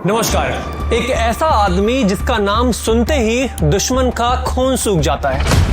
नमस्कार। एक ऐसा आदमी जिसका नाम सुनते ही दुश्मन का खून सूख जाता है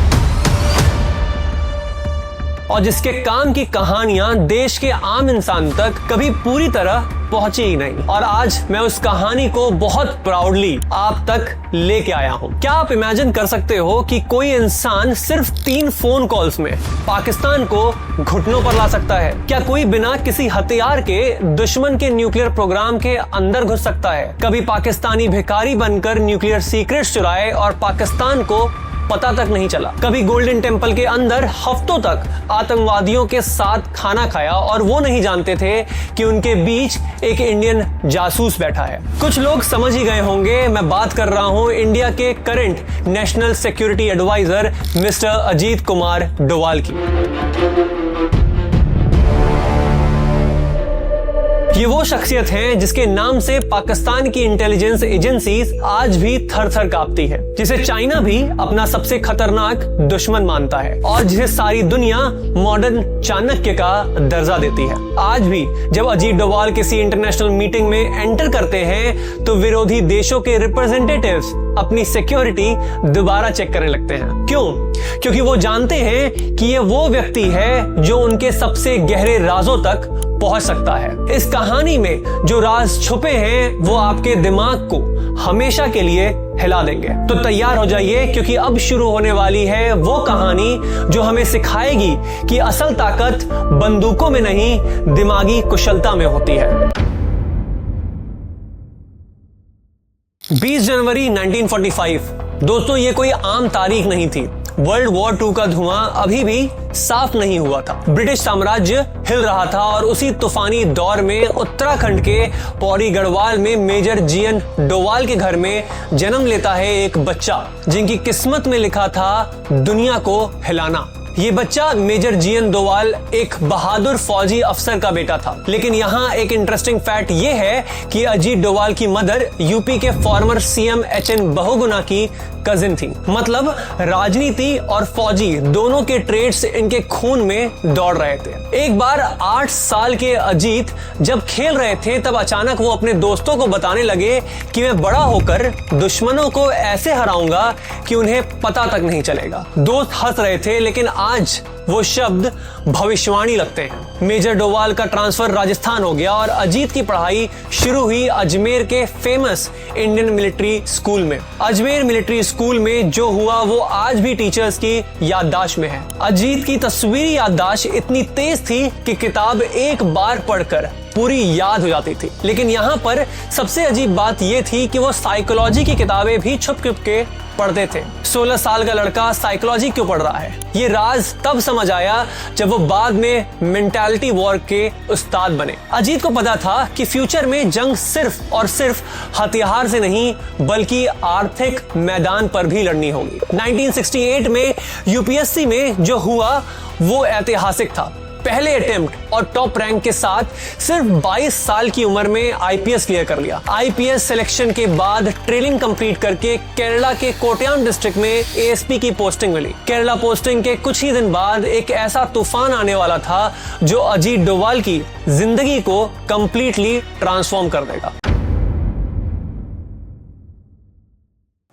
और जिसके काम की कहानियां देश के आम इंसान तक कभी पूरी तरह पहुंची ही नहीं, और आज मैं उस कहानी को बहुत प्राउडली आप तक लेके आया हूं। क्या आप इमेजिन कर सकते हो कि कोई इंसान सिर्फ 3 फोन कॉल्स में पाकिस्तान को घुटनों पर ला सकता है? क्या कोई बिना किसी हथियार के दुश्मन के न्यूक्लियर प्रोग्राम के अंदर घुस सकता है? कभी पाकिस्तानी भिखारी बनकर न्यूक्लियर सीक्रेट्स चुराए और पाकिस्तान को पता तक नहीं चला? कभी गोल्डन टेम्पल के अंदर हफ्तों तक आतंकवादियों के साथ खाना खाया और वो नहीं जानते थे कि उनके बीच एक इंडियन जासूस बैठा है? कुछ लोग समझ ही गए होंगे, मैं बात कर रहा हूं इंडिया के current national security adviser mister Ajit Kumar Doval की। ये वो शख्सियत हैं जिसके नाम से पाकिस्तान की इंटेलिजेंस एजेंसीज आज भी थर-थर कांपती है, जिसे चाइना भी अपना सबसे खतरनाक दुश्मन मानता है और जिसे सारी दुनिया मॉडर्न चाणक्य का दर्जा देती है। आज भी जब अजीत डोवाल किसी इंटरनेशनल मीटिंग में एंटर करते हैं तो विरोधी देशों के रिप्रेजेंटेटिव्स अपनी सिक्योरिटी दोबारा चेक करने लगते हैं। क्यों? क्योंकि वो जानते हैं कि ये वो व्यक्ति है जो उनके सबसे गहरे राजों तक पहुंच सकता है। इस कहानी में जो राज छुपे हैं वो आपके दिमाग को हमेशा के लिए हिला देंगे। तो तैयार हो जाइए, क्योंकि अब शुरू होने वाली है वो कहानी जो हमें सिखाएगी कि असल ताकत बंदूकों में नहीं, दिमागी कुशलता में होती है। 20 जनवरी 1945। दोस्तों, ये कोई आम तारीख नहीं थी। वर्ल्ड वॉर 2 का धुआं अभी भी साफ नहीं हुआ था। ब्रिटिश साम्राज्य हिल रहा था और उसी तूफानी दौर में उत्तराखंड के पौड़ी गढ़वाल में मेजर जीएन डोवाल के घर में जन्म लेता है एक बच्चा जिनकी किस्मत में लिखा था दुनिया को हिलाना। ये बच्चा मेजर जीएन डोवाल एक बहादुर फौजी अफसर का बेटा था। लेकिन यहाँ एक इंटरेस्टिंग फैक्ट ये है कि अजीत डोवाल की मदर यूपी के फॉर्मर सीएम एचएन बहुगुणा की कजिन थी। मतलब राजनीति और फौजी दोनों के ट्रेड्स इनके खून में दौड़ रहे थे। एक बार 8 साल के अजीत जब खेल रहे थे तब अचानक वो अपने दोस्तों को बताने लगे कि मैं बड़ा होकर दुश्मनों को ऐसे हराऊंगा कि उन्हें पता तक नहीं चलेगा। दोस्त हंस रहे थे, लेकिन आज वो शब्द भविष्यवाणी लगते हैं। मेजर डोवाल का ट्रांसफर राजस्थान हो गया और अजीत की पढ़ाई शुरू हुई अजमेर के फेमस इंडियन मिलिट्री स्कूल में। अजमेर मिलिट्री स्कूल में जो हुआ वो आज भी टीचर्स की याददाश्त में है। अजीत की तस्वीरी याददाश्त इतनी तेज थी कि किताब एक बार पढ़कर पूरी याद हो जाती थी। लेकिन यहाँ पर सबसे अजीब बात यह थी कि वो साइकोलॉजी की किताबें भी छुप के पढ़ते थे। 16 साल का लड़का साइकोलॉजी क्यों पढ़ रहा है, ये राज तब समझ आया जब वो बाद में मेंटालिटी वॉर के उस्ताद बने। अजीत को पता था कि फ्यूचर में जंग सिर्फ और सिर्फ हथियार से नहीं बल्कि आर्थिक मैदान पर भी लड़नी होगी। 1968 में यूपीएससी में जो हुआ वो ऐतिहासिक था। पहले अटेम्प्ट और टॉप रैंक के साथ सिर्फ 22 साल की उम्र में आईपीएस क्लियर कर लिया। आईपीएस सिलेक्शन के बाद ट्रेनिंग कंप्लीट करके केरला के कोट्याम डिस्ट्रिक्ट में एएसपी की पोस्टिंग मिली। केरला पोस्टिंग के कुछ ही दिन बाद एक ऐसा तूफान आने वाला था जो अजीत डोवाल की जिंदगी को कंप्लीटली ट्रांसफॉर्म कर देगा।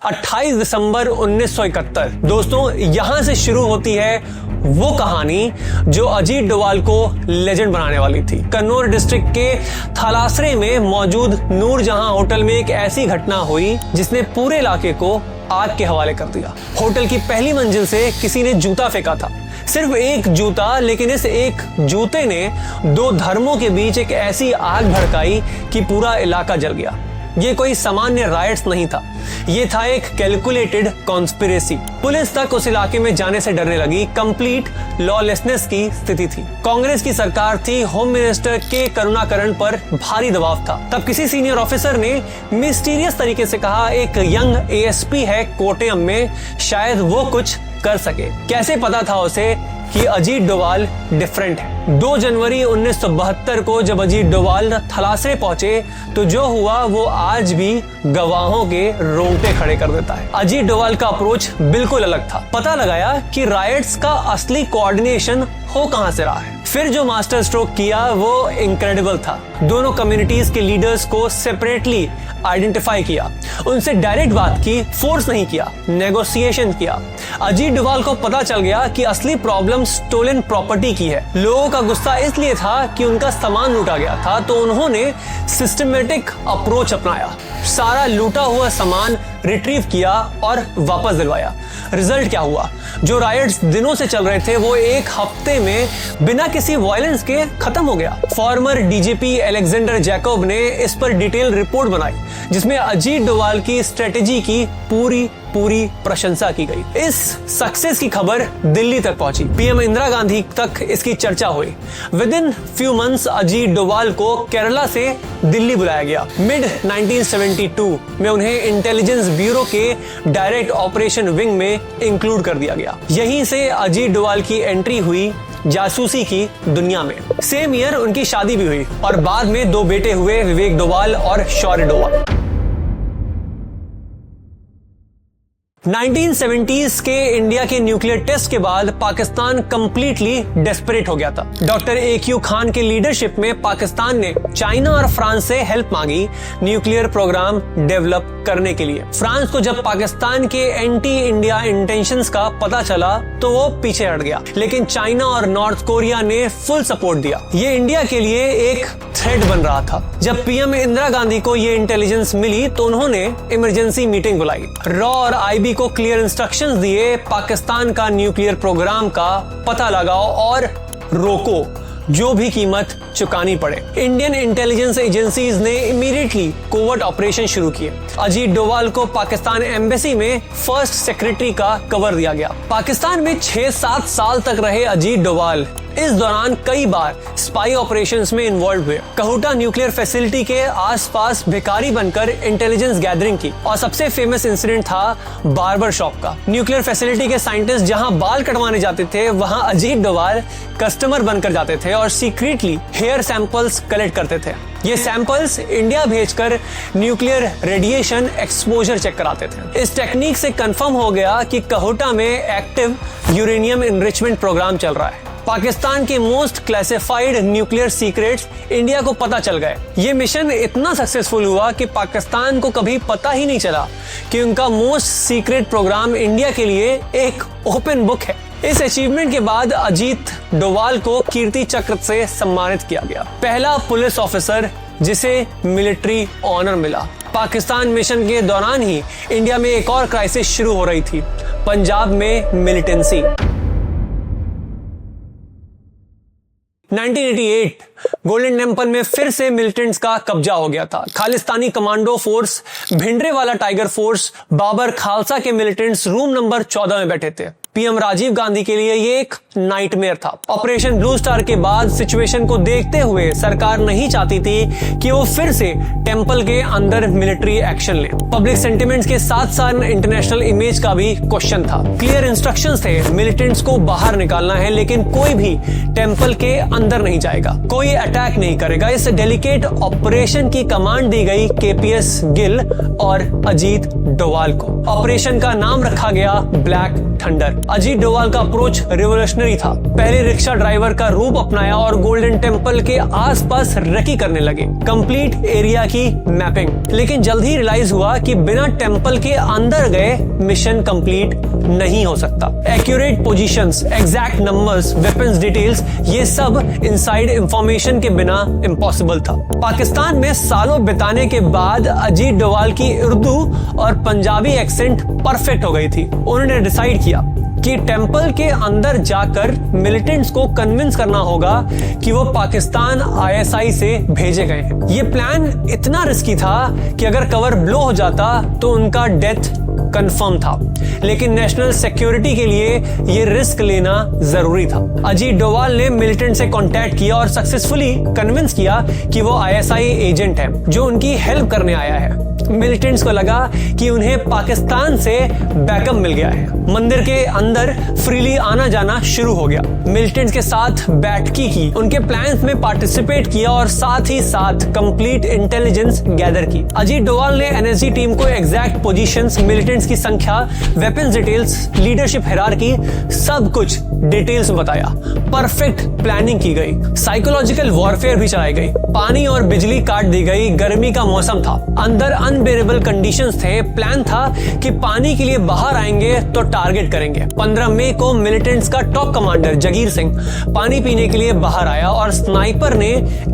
28 दिसंबर 1971। दोस्तों, यहां से शुरू होती है वो कहानी जो अजीत डोवाल को लेजेंड बनाने वाली थी। कन्नौर डिस्ट्रिक्ट के थलासरे में मौजूद नूरजहां होटल में एक ऐसी घटना हुई जिसने पूरे इलाके को आग के हवाले कर दिया। होटल की पहली मंजिल से किसी ने जूता फेंका था, सिर्फ एक जूता, लेकिन इस एक जूते ने 2 धर्मों के बीच एक ऐसी आग भड़काई कि पूरा इलाका जल गया। ये कोई सामान्य राइट्स नहीं था, ये था एक कैलकुलेटेड कॉन्स्पिरेसी। पुलिस तक उस इलाके में जाने से डरने लगी। कंप्लीट लॉलेसनेस की स्थिति थी। कांग्रेस की सरकार थी, होम मिनिस्टर के करुणाकरण पर भारी दबाव था। तब किसी सीनियर ऑफिसर ने मिस्टीरियस तरीके से कहा एक यंग एएसपी है कोट्याम में, शायद वो कुछ कर सके। कैसे पता था उसे कि अजीत डोवाल डिफरेंट है? 2 जनवरी 1972 को जब अजीत डोवाल थलासरे पहुंचे तो जो हुआ वो आज भी गवाहों के रोंगटे खड़े कर देता है। अजीत डोवाल का अप्रोच बिल्कुल अलग था। पता लगाया कि राइट्स का असली कोऑर्डिनेशन हो कहां से रहा है। फिर जो मास्टर स्ट्रोक किया वो इनक्रेडिबल था। दोनों कम्युनिटीज के लीडर्स को सेपरेटली आइडेंटिफाई किया, उनसे डायरेक्ट बात की, फोर्स नहीं किया, नेगोशिएशन किया। अजीत डोभाल को पता चल गया कि असली प्रॉब्लम स्टोलन प्रॉपर्टी की है। लोगों का गुस्सा इसलिए था कि उनका सामान लूटा गया था, तो उन्होंने सिस्टमेटिक अप्रोच अपनाया, सारा लूटा हुआ सामान रिट्रीव किया और वापस दिलवाया। रिजल्ट क्या हुआ? जो रायट्स दिनों से चल रहे थे वो एक हफ्ते में बिना किसी वायलेंस के खत्म हो गया। फॉर्मर डीजीपी अलेक्जेंडर जैकब ने इस पर डिटेल रिपोर्ट बनाई, जिसमें अजीत डोभाल की स्ट्रेटेजी की पूरी प्रशंसा की गई। इस सक्सेस की खबर दिल्ली तक पहुंची, पीएम इंदिरा गांधी तक इसकी चर्चा हुई। With in few months Ajit Doval को केरला से दिल्ली बुलाया गया। मिड 1972 में उन्हें इंटेलिजेंस ब्यूरो के डायरेक्ट ऑपरेशन विंग में इंक्लूड कर दिया गया। यहीं से अजीत डोभाल की एंट्री हुई जासूसी की दुनिया में। सेम ईयर उनकी शादी भी हुई और बाद में 2 बेटे हुए, विवेक डोभाल और शौर्य डोभाल। 1970s के इंडिया के न्यूक्लियर टेस्ट के बाद पाकिस्तान कंप्लीटली डेस्परेट हो गया था। डॉक्टर AQ खान के लीडरशिप में पाकिस्तान ने चाइना और फ्रांस से हेल्प मांगी न्यूक्लियर प्रोग्राम डेवलप करने के लिए। फ्रांस को जब पाकिस्तान के एंटी इंडिया इंटेंशंस का पता चला तो वो पीछे हट गया, लेकिन चाइना और नॉर्थ कोरिया ने फुल सपोर्ट दिया। ये इंडिया के लिए एक थ्रेट बन रहा था। जब पीएम इंदिरा गांधी को ये इंटेलिजेंस मिली तो उन्होंने इमरजेंसी मीटिंग बुलाई। रॉ और IB को क्लियर इंस्ट्रक्शंस दिए, पाकिस्तान का न्यूक्लियर प्रोग्राम का पता लगाओ और रोको, जो भी कीमत चुकानी पड़े। इंडियन इंटेलिजेंस एजेंसीज ने इमीडिएटली कोवर्ट ऑपरेशन शुरू किए। अजीत डोभाल को पाकिस्तान एम्बेसी में फर्स्ट सेक्रेटरी का कवर दिया गया। पाकिस्तान में 6-7 साल तक रहे अजीत डोभाल इस दौरान कई बार स्पाई ऑपरेशंस में इन्वॉल्व हुए। कहूटा न्यूक्लियर फैसिलिटी के आसपास भिखारी बनकर इंटेलिजेंस गैदरिंग की, और सबसे फेमस इंसिडेंट था बार्बर शॉप का। न्यूक्लियर फैसिलिटी के साइंटिस्ट जहां बाल कटवाने जाते थे, वहां अजीत डोभाल कस्टमर बनकर जाते थे और सीक्रेटली हेयर सैंपल्स कलेक्ट करते थे। ये सैंपल्स इंडिया भेजकर न्यूक्लियर रेडिएशन एक्सपोजर चेक कराते थे। इस टेक्निक से कंफर्म हो गया कि कहूटा में एक्टिव यूरेनियम एनरिचमेंट प्रोग्राम चल रहा है। पाकिस्तान के most classified nuclear secrets India को पता चल गए। ये मिशन इतना सक्सेसफुल हुआ कि पाकिस्तान को कभी पता ही नहीं चला कि उनका मोस्ट सीक्रेट प्रोग्राम इंडिया के लिए एक ओपन बुक है। इस अचीवमेंट के बाद अजीत डोभाल को कीर्ति चक्र से सम्मानित किया गया, पहला पुलिस ऑफिसर जिसे मिलिट्री ऑनर मिला। पाकिस्तान मिशन के दौरान ही इंडिया में एक और क्राइसिस शुरू हो रही थी, पंजाब में मिलिटेंसी। 1988 गोल्डन टेम्पल में फिर से मिलिटेंट्स का कब्जा हो गया था। Khalistani commando force, Bhindranwale tiger force, Babbar Khalsa के मिलिटेंट्स रूम नंबर 14 में बैठे थे। पीएम राजीव गांधी के लिए ये एक नाइटमेयर था। ऑपरेशन ब्लू स्टार के बाद सिचुएशन को देखते हुए सरकार नहीं चाहती थी कि वो फिर से टेंपल के अंदर मिलिट्री एक्शन ले। पब्लिक सेंटिमेंट्स के साथ साथ इंटरनेशनल इमेज का भी क्वेश्चन था। क्लियर इंस्ट्रक्शंस थे, मिलिटेंट्स को बाहर निकालना है, लेकिन कोई भी टेंपल के अंदर नहीं जाएगा, कोई अटैक नहीं करेगा। इस डेलिकेट ऑपरेशन की कमांड दी गई KPS गिल और अजीत डोभाल को। ऑपरेशन का नाम रखा गया ब्लैक थंडर। अजीत डोभाल का अप्रोच रिवोल्यूशनरी था। पहले रिक्शा ड्राइवर का रूप अपनाया और गोल्डन टेंपल के आसपास रेकी करने लगे, कंप्लीट एरिया की मैपिंग। लेकिन जल्द ही रियलाइज हुआ कि बिना टेंपल के अंदर गए मिशन कंप्लीट नहीं हो सकता। Accurate positions, exact numbers, weapons details, ये सब इनसाइड इंफॉर्मेशन के बिना इम्पॉसिबल था। पाकिस्तान में सालों बिताने के बाद अजीत डोभाल की उर्दू और पंजाबी एक्सेंट परफेक्ट हो गई थी। उन्होंने डिसाइड किया कि टेंपल के अंदर जाकर मिलिटेंट्स को कन्विंस करना होगा कि वो पाकिस्तान ISI से भेजे गए हैं। ये प्लान इतना रिस्की था कि अगर कवर ब्लो हो जाता तो उनका डेथ कंफर्म था, लेकिन नेशनल सिक्योरिटी के लिए ये रिस्क लेना जरूरी था। अजीत डोभाल ने मिलिटेंट से कांटेक्ट किया और सक्सेसफुली कन्विंस किया कि वो ISI एजेंट है जो उनकी हेल्प करने आया है। मिलिटेंट्स को लगा कि उन्हें पाकिस्तान से बैकअप मिल गया है। मंदिर के अंदर फ्रीली आना जाना शुरू हो गया। मिलिटेंट्स के साथ बैठकी की, उनके प्लान्स में पार्टिसिपेट किया और साथ ही साथ कंप्लीट इंटेलिजेंस गैदर की। अजीत डोवाल ने एनएसजी टीम को एग्जैक्ट पोजीशंस, मिलिटेंट्स की संख्या, वेपन्स डिटेल्स, लीडरशिप हायरार्की, सब कुछ डिटेल्स में बताया। परफेक्ट प्लानिंग की गई, साइकोलॉजिकल वॉरफेयर भी चलाई गई, पानी और बिजली काट दी गई। गर्मी का मौसम था, अंदर अनबेरेबल कंडीशंस थे। प्लान था कि पानी के लिए बाहर आएंगे तो टारगेट करेंगे। 15 मई को मिलिटेंट्स का टॉप कमांडर जगीर सिंह पानी पीने के लिए बाहर आया और स्नाइपर ने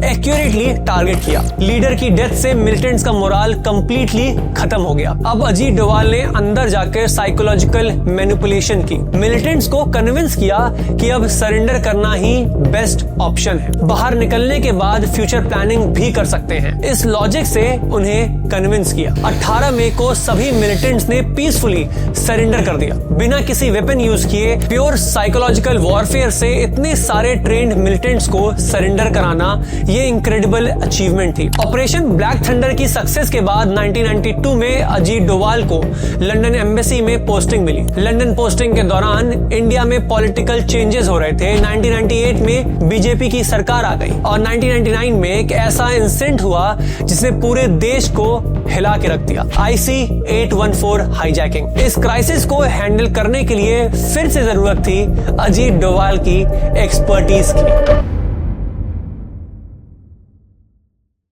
एक्यूरेटली टारगेट किया। लीडर की डेथ से मिलिटेंट्स का मोराल कंप्लीटली खत्म हो गया। अब अजीत डोवाल ने अंदर जाकर साइकोलॉजिकल मैनिपुलेशन की, मिलिटेंट्स को कन्विंस किया कि अब सरेंडर करना ही बेस्ट ऑप्शन है, बाहर निकलने के बाद फ्यूचर प्लानिंग भी कर सकते हैं। इस लॉजिक से उन्हें कन्विंस किया। 18 मई को सभी मिलिटेंट्स ने पीसफुली सरेंडर कर दिया, बिना किसी वेपन यूज किए। प्योर साइकोलॉजिकल वॉरफेयर से इतने सारे ट्रेंड मिलिटेंट्स को सरेंडर कराना, ये इंक्रेडिबल अचीवमेंट थी। ऑपरेशन ब्लैक थंडर की सक्सेस के बाद 1992 में अजीत डोवाल को लंदन एम्बेसी में पोस्टिंग मिली। लंदन पोस्टिंग के दौरान इंडिया में पॉलिटिकल चेंजेस हो रहे थे। 1998 में बीजेपी की सरकार आ गई और 1999 में एक ऐसा इंसिडेंट हुआ जिसने पूरे देश को हिला के रख दिया, IC-814 हाईजैकिंग। इस क्राइसिस को हैंडल करने के लिए फिर से जरूरत थी अजीत डोवाल की एक्सपर्टीज की।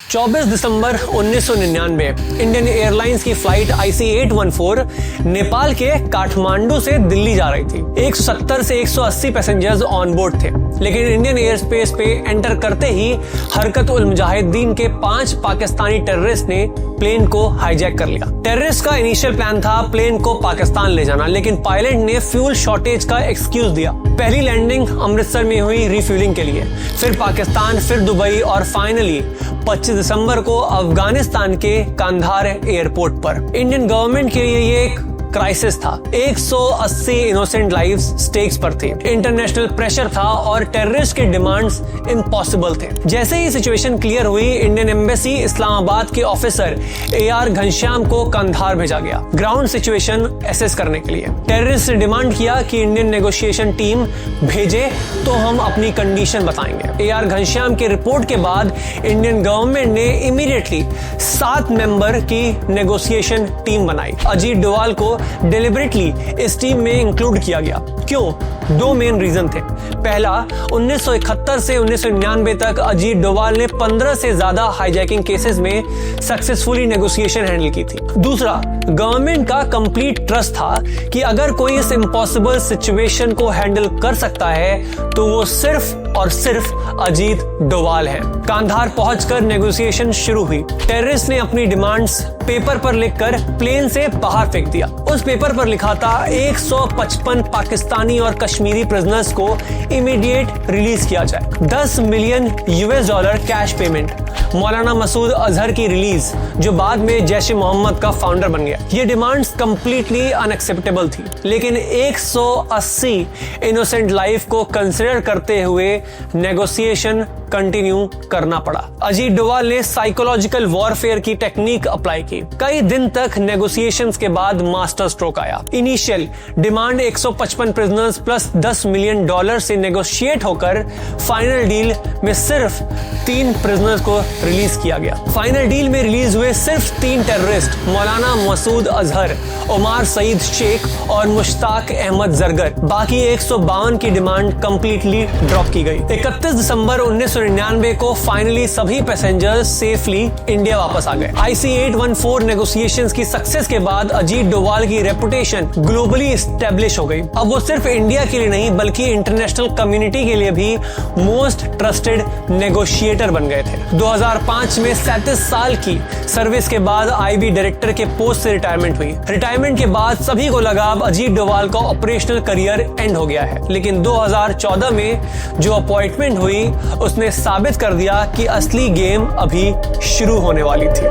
24 दिसंबर 1999 इंडियन एयरलाइंस की फ्लाइट IC-814 नेपाल के काठमांडू से दिल्ली जा रही थी। 170 से 180 पैसेंजर्स ऑन बोर्ड थे, लेकिन इंडियन एयर स्पेस पे एंटर करते ही हरकत उल मुजाहिदीन के 5 पाकिस्तानी टेररिस्ट ने प्लेन को हाईजैक कर लिया। टेररिस्ट का इनिशियल प्लान था प्लेन को पाकिस्तान ले जाना, लेकिन पायलट ने फ्यूल शॉर्टेज का एक्सक्यूज दिया। पहली लैंडिंग अमृतसर में हुई रिफ्यूलिंग के लिए, फिर पाकिस्तान, फिर दुबई और फाइनली 25 दिसंबर को अफगानिस्तान के कांधार एयरपोर्ट पर। इंडियन गवर्नमेंट के लिए ये एक क्राइसिस था। 180 इनोसेंट लाइव्स स्टेक्स पर थे, इंटरनेशनल प्रेशर था और टेररिस्ट के डिमांड्स इम्पॉसिबल थे। जैसे ही सिचुएशन क्लियर हुई, इंडियन एम्बेसी इस्लामाबाद के ऑफिसर AR घनश्याम को कंधार भेजा गया ग्राउंड सिचुएशन एसेस करने के लिए। टेररिस्ट ने डिमांड किया कि इंडियन नेगोशिएशन टीम भेजे तो हम अपनी कंडीशन बताएंगे। AR घनश्याम की रिपोर्ट के बाद इंडियन गवर्नमेंट ने इमीडिएटली 7 मेंबर की नेगोशिएशन टीम बनाई। अजीत डोवाल को डेलिबरेटली इस टीम में इंक्लूड किया गया। क्यों? 2 मेन रीजन थे। पहला, 1971 से 1999 तक अजीत डोवाल ने 15 से ज्यादा हाईजैकिंग केसेस में सक्सेसफुली नेगोशिएशन हैंडल की थी। दूसरा, गवर्नमेंट का कंप्लीट ट्रस्ट था कि अगर कोई इस इम्पॉसिबल सिचुएशन को हैंडल कर सकता है तो वो सिर्फ और सिर्फ अजीत डोवाल है। कांधार पहुंचकर नेगोशिएशन शुरू हुई। टेररिस्ट ने अपनी डिमांड्स पेपर पर लिखकर प्लेन से बाहर फेंक दिया। उस पेपर पर लिखा था 155 पाकिस्तानी और कश्मीरी प्रिजनर्स को इमीडिएट रिलीज किया जाए, $10 मिलियन कैश पेमेंट, मौलाना मसूद अजहर की रिलीज जो बाद में जैश-ए मोहम्मद का फाउंडर बन गया। ये डिमांड्स कंप्लीटली अनएक्सेप्टेबल थी, लेकिन 180 इनोसेंट लाइफ को कंसिडर करते हुए नेगोशिएशन कंटिन्यू करना पड़ा। अजीत डोवाल ने साइकोलॉजिकल वॉरफेयर की टेक्निक अप्लाई की। कई दिन तक नेगोशिएशंस के बाद मास्टर स्ट्रोक आया। Initial demand 155 prisoners plus $10 million से नेगोशिएट होकर फाइनल डील में सिर्फ 3 प्रिजनर्स को रिलीज किया गया। फाइनल डील में रिलीज हुए सिर्फ 3 टेररिस्ट, मौलाना मसूद अजहर, उमर सईद शेख और मुश्ताक अहमद जरगर। बाकी 152 की डिमांड कंप्लीटली ड्रॉप की गई। 31 दिसंबर 1999 को फाइनली सभी पैसेंजर्स सेफली इंडिया वापस आ गए। IC-814 नेगोशिएशंस की सक्सेस के बाद अजीत डोवाल की रेपुटेशन ग्लोबली एस्टेब्लिश हो गई। अब वो सिर्फ इंडिया के लिए नहीं बल्कि इंटरनेशनल कम्युनिटी के लिए भी मोस्ट ट्रस्टेड नेगोशिएटर बन गए थे। 2005 में 37 साल की सर्विस के बाद IB डायरेक्टर के पोस्ट से रिटायरमेंट हुई। रिटायरमेंट के बाद सभी को लगा अब अजीत डोवाल का ऑपरेशनल करियर एंड हो गया है, लेकिन 2014 में जो अपॉइंटमेंट हुई उसने साबित कर दिया कि असली गेम अभी शुरू होने वाली थी।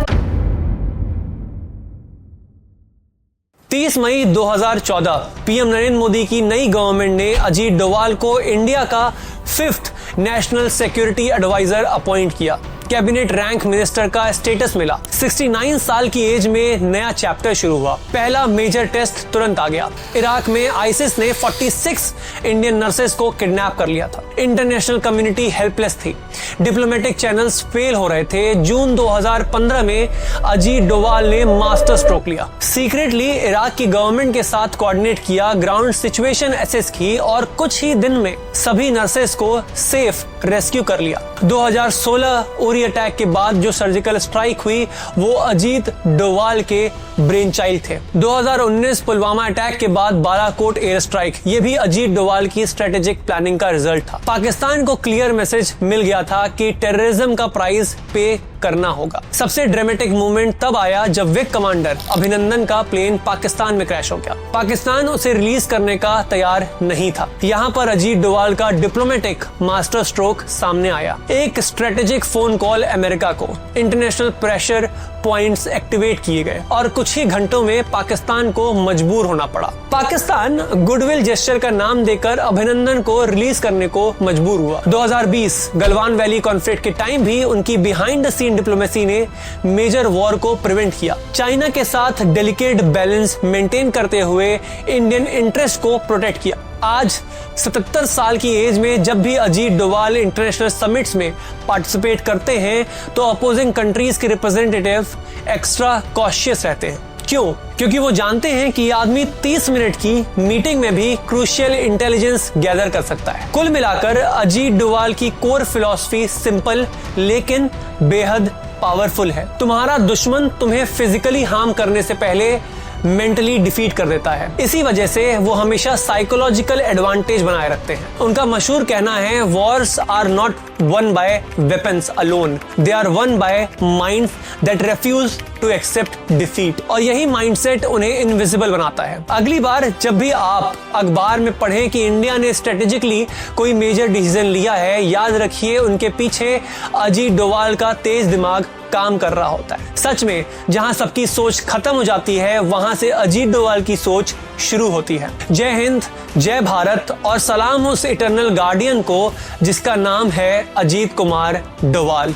30 मई 2014 पीएम नरेंद्र मोदी की नई गवर्नमेंट ने अजीत डोवाल को इंडिया का 5th national security adviser appoint किया। कैबिनेट रैंक मिनिस्टर का स्टेटस मिला। 69 साल की एज में नया चैप्टर शुरू हुआ। पहला मेजर टेस्ट तुरंत आ गया। इराक में आईसिस ने 46 इंडियन नर्सेस को किडनैप कर लिया था। इंटरनेशनल कम्युनिटी हेल्पलेस थी। डिप्लोमेटिक चैनल्स फेल हो रहे थे। जून 2015 में अजीत डोवाल ने मास्टर स्ट्रोक लिया। सीक्रेटली इराक की गवर्नमेंट के साथ कोऑर्डिनेट किया, ग्राउंड सिचुएशन एसेस की और कुछ ही दिन में सभी नर्सेस को सेफ रेस्क्यू कर लिया। 2016 उरी अटैक के बाद जो सर्जिकल स्ट्राइक हुई वो अजीत डोवाल के ब्रेन चाइल्ड थे। 2019 पुलवामा अटैक के बाद बालाकोट एयर स्ट्राइक, ये भी अजीत डोवाल की स्ट्रेटेजिक प्लानिंग का रिजल्ट था। पाकिस्तान को क्लियर मैसेज मिल गया था कि टेररिज्म का प्राइस पे करना होगा। सबसे ड्रामेटिक मूवमेंट तब आया जब विंग कमांडर अभिनंदन का प्लेन पाकिस्तान में क्रैश हो गया। पाकिस्तान उसे रिलीज करने का तैयार नहीं था। यहाँ पर अजीत डोवाल का डिप्लोमेटिक मास्टर स्ट्रोक सामने आया। एक स्ट्रेटेजिक फोन कॉल अमेरिका को, इंटरनेशनल प्रेशर पॉइंट्स एक्टिवेट किए गए और कुछ ही घंटों में पाकिस्तान को मजबूर होना पड़ा। पाकिस्तान गुडविल जेस्चर का नाम देकर अभिनंदन को रिलीज करने को मजबूर हुआ। 2020 गलवान वैली कॉन्फ्लिक्ट के टाइम भी उनकी बिहाइंड द सीन डिप्लोमेसी ने मेजर वॉर को प्रिवेंट किया। चाइना के साथ डेलिकेट बैलेंस मेंटेन करते हुए इंडियन इंटरेस्ट को प्रोटेक्ट किया। आज 77 साल की एज में जब भी अजीत डोवाल इंटरनेशनल समिट्स में पार्टिसिपेट करते हैं तो अपोजिंग कंट्रीज के रिप्रेजेंटेटिव एक्स्ट्रा कॉशियस रहते हैं। क्यों? क्योंकि वो जानते हैं कि आदमी 30 मिनट की मीटिंग में भी क्रूशियल इंटेलिजेंस गैदर कर सकता है। कुल मिलाकर अजीत डोवाल की कोर फिलॉसफी सिंपल लेकिन बेहद पावरफुल है। तुम्हारा दुश्मन तुम्हें फिजिकली हार्म करने से पहले मेंटली डिफीट कर देता है। इसी वजह से वो हमेशा साइकोलॉजिकल एडवांटेज बनाए रखते हैं। उनका मशहूर कहना है, wars are not won by weapons alone, they are won by minds that refuse to accept defeat. और यही माइंडसेट उन्हें इनविजिबल बनाता है। अगली बार जब भी आप अखबार में पढ़ें कि इंडिया ने स्ट्रेटेजिकली कोई मेजर डिसीजन लिया है, याद रखिए उनके पीछे अजीत डोवाल का तेज दिमाग काम कर रहा होता है। सच में जहां सबकी सोच खत्म हो जाती है वहां से अजीत डोवाल की सोच शुरू होती है। जय हिंद, जय भारत और सलाम उस इटर्नल गार्डियन को जिसका नाम है अजीत कुमार डोवाल।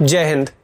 जय हिंद।